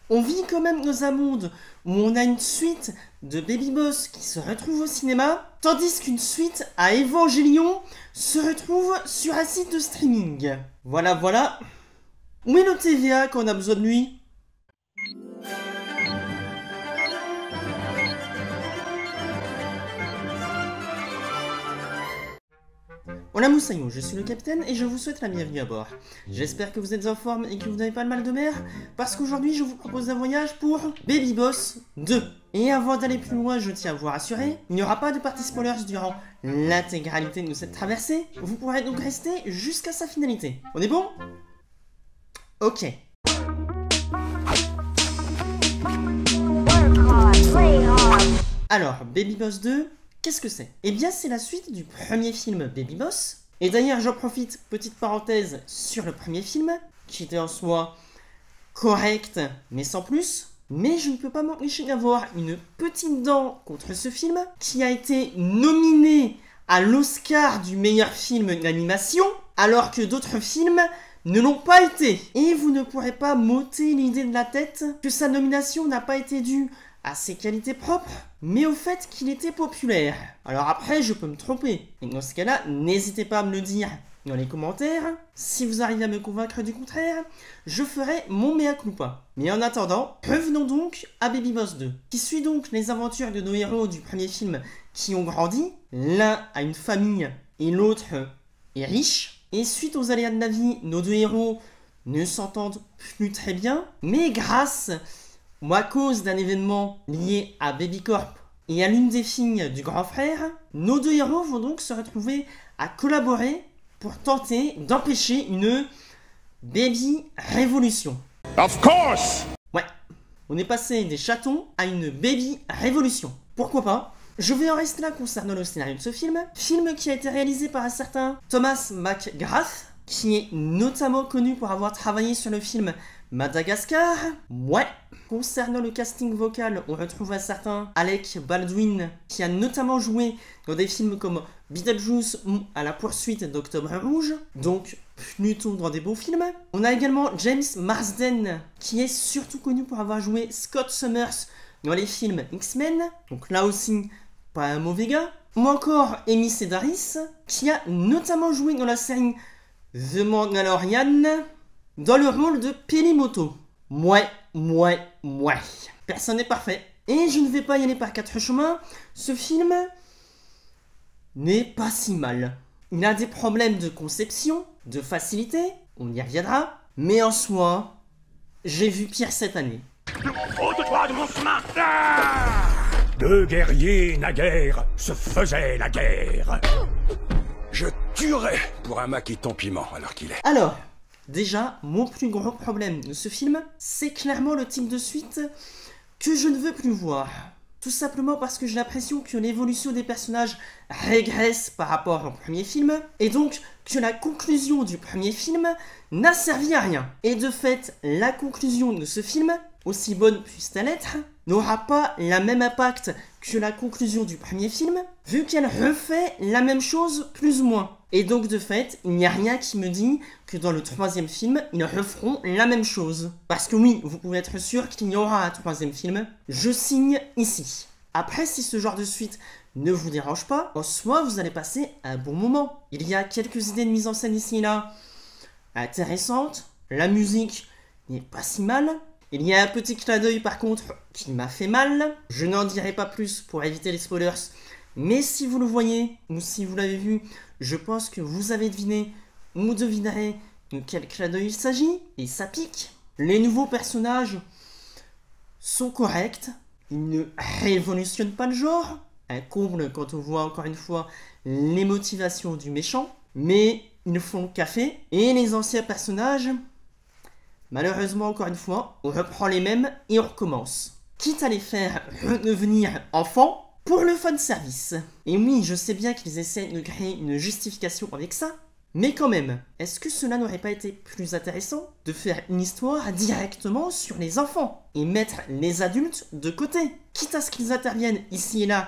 On vit quand même dans un monde où on a une suite de Baby Boss qui se retrouve au cinéma, tandis qu'une suite à Evangelion se retrouve sur un site de streaming. Voilà, voilà. Où est le TVA quand on a besoin de lui? Hola Moussaillon, je suis le capitaine et je vous souhaite la bienvenue à bord. J'espère que vous êtes en forme et que vous n'avez pas le mal de mer, parce qu'aujourd'hui je vous propose un voyage pour Baby Boss 2. Et avant d'aller plus loin, je tiens à vous rassurer, il n'y aura pas de partie spoilers durant l'intégralité de cette traversée, vous pourrez donc rester jusqu'à sa finalité. On est bon? Ok. Alors, Baby Boss 2, qu'est-ce que c'est? Eh bien, c'est la suite du premier film Baby Boss. Et d'ailleurs, j'en profite, petite parenthèse sur le premier film, qui était en soi correct, mais sans plus. Mais je ne peux pas m'empêcher d'avoir une petite dent contre ce film, qui a été nominé à l'Oscar du meilleur film d'animation, alors que d'autres films ne l'ont pas été. Et vous ne pourrez pas m'ôter l'idée de la tête que sa nomination n'a pas été due à ses qualités propres, mais au fait qu'il était populaire. Alors après, je peux me tromper. Et dans ce cas-là, n'hésitez pas à me le dire dans les commentaires. Si vous arrivez à me convaincre du contraire, je ferai mon mea culpa. Mais en attendant, revenons donc à Baby Boss 2, qui suit donc les aventures de nos héros du premier film qui ont grandi. L'un a une famille et l'autre est riche. Et suite aux aléas de la vie, nos deux héros ne s'entendent plus très bien. Mais grâce ou à cause d'un événement lié à Baby Corp et à l'une des filles du grand frère, nos deux héros vont donc se retrouver à collaborer pour tenter d'empêcher une Baby Révolution. Of course! Ouais, on est passé des chatons à une Baby Révolution. Pourquoi pas? Je vais en rester là concernant le scénario de ce film. Film qui a été réalisé par un certain Thomas McGrath, qui est notamment connu pour avoir travaillé sur le film Madagascar. Ouais. Concernant le casting vocal, on retrouve un certain Alec Baldwin, qui a notamment joué dans des films comme Beetlejuice ou À la poursuite d'Octobre Rouge, donc plutôt dans des beaux films. On a également James Marsden, qui est surtout connu pour avoir joué Scott Summers dans les films X-Men, donc là aussi, pas un mauvais gars. Ou encore Amy Sedaris, qui a notamment joué dans la série The Mandalorian, dans le rôle de Pelimoto. Ouais. Personne n'est parfait. Et je ne vais pas y aller par quatre chemins. Ce film n'est pas si mal. Il a des problèmes de conception, de facilité, on y reviendra. Mais en soi, j'ai vu pire cette année. Ôte-toi de mon chemin! Deux guerriers naguère se faisaient la guerre. Je tuerais pour un maquis-ton piment alors qu'il est. Alors, déjà, mon plus gros problème de ce film, c'est clairement le type de suite que je ne veux plus voir. Tout simplement parce que j'ai l'impression que l'évolution des personnages régresse par rapport au premier film, et donc que la conclusion du premier film n'a servi à rien. Et de fait, la conclusion de ce film, aussi bonne puisse-t-elle être, n'aura pas la même impact que la conclusion du premier film, vu qu'elle refait la même chose plus ou moins. Et donc de fait, il n'y a rien qui me dit que dans le troisième film, ils referont la même chose. Parce que oui, vous pouvez être sûr qu'il y aura un troisième film, je signe ici. Après, si ce genre de suite ne vous dérange pas, en soi, vous allez passer un bon moment. Il y a quelques idées de mise en scène ici et là intéressantes, la musique n'est pas si mal. Il y a un petit clin d'œil par contre qui m'a fait mal. Je n'en dirai pas plus pour éviter les spoilers. Mais si vous le voyez, ou si vous l'avez vu, je pense que vous avez deviné, ou devinerez de quel clin d'œil il s'agit. Et ça pique. Les nouveaux personnages sont corrects. Ils ne révolutionnent pas le genre. Un comble quand on voit encore une fois les motivations du méchant. Mais ils font café. Et les anciens personnages, malheureusement, encore une fois, on reprend les mêmes et on recommence. Quitte à les faire redevenir enfants pour le fanservice. Et oui, je sais bien qu'ils essaient de créer une justification avec ça, mais quand même, est-ce que cela n'aurait pas été plus intéressant de faire une histoire directement sur les enfants et mettre les adultes de côté, quitte à ce qu'ils interviennent ici et là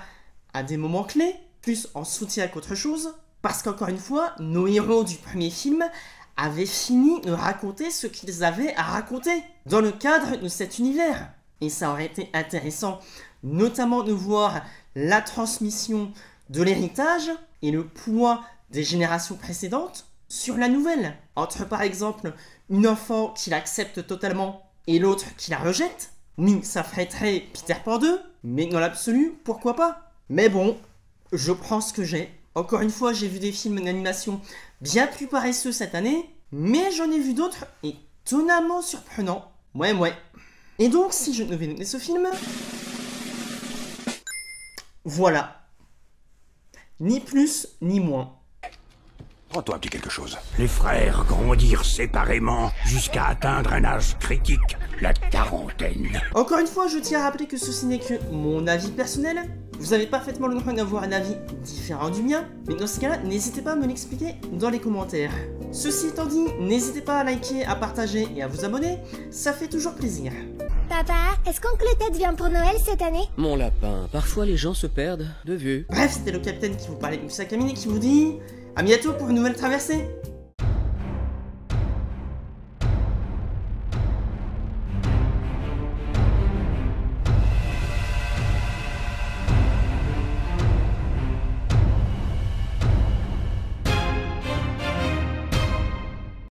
à des moments clés, plus en soutien qu'autre chose, parce qu'encore une fois, nos héros du premier film avaient fini de raconter ce qu'ils avaient à raconter dans le cadre de cet univers. Et ça aurait été intéressant, notamment de voir la transmission de l'héritage et le poids des générations précédentes sur la nouvelle. Entre par exemple une enfant qui l'accepte totalement et l'autre qui la rejette. Oui, ça ferait très Peter Pan 2, mais dans l'absolu, pourquoi pas? Mais bon, je prends ce que j'ai. Encore une fois, j'ai vu des films d'animation bien plus paresseux cette année, mais j'en ai vu d'autres étonnamment surprenants. Ouais. Et donc, si je devais noter ce film... Voilà. Ni plus, ni moins. Prends-toi un petit quelque chose. Les frères grandirent séparément jusqu'à atteindre un âge critique, la quarantaine. Encore une fois, je tiens à rappeler que ceci n'est que mon avis personnel. Vous avez parfaitement le droit d'avoir un avis différent du mien, mais dans ce cas-là, n'hésitez pas à me l'expliquer dans les commentaires. Ceci étant dit, n'hésitez pas à liker, à partager et à vous abonner, ça fait toujours plaisir. Papa, est-ce qu'Oncle Ted vient pour Noël cette année? Mon lapin, parfois les gens se perdent de vue. Bref, c'était le capitaine qui vous parlait de Sakamine et qui vous dit à bientôt pour une nouvelle traversée.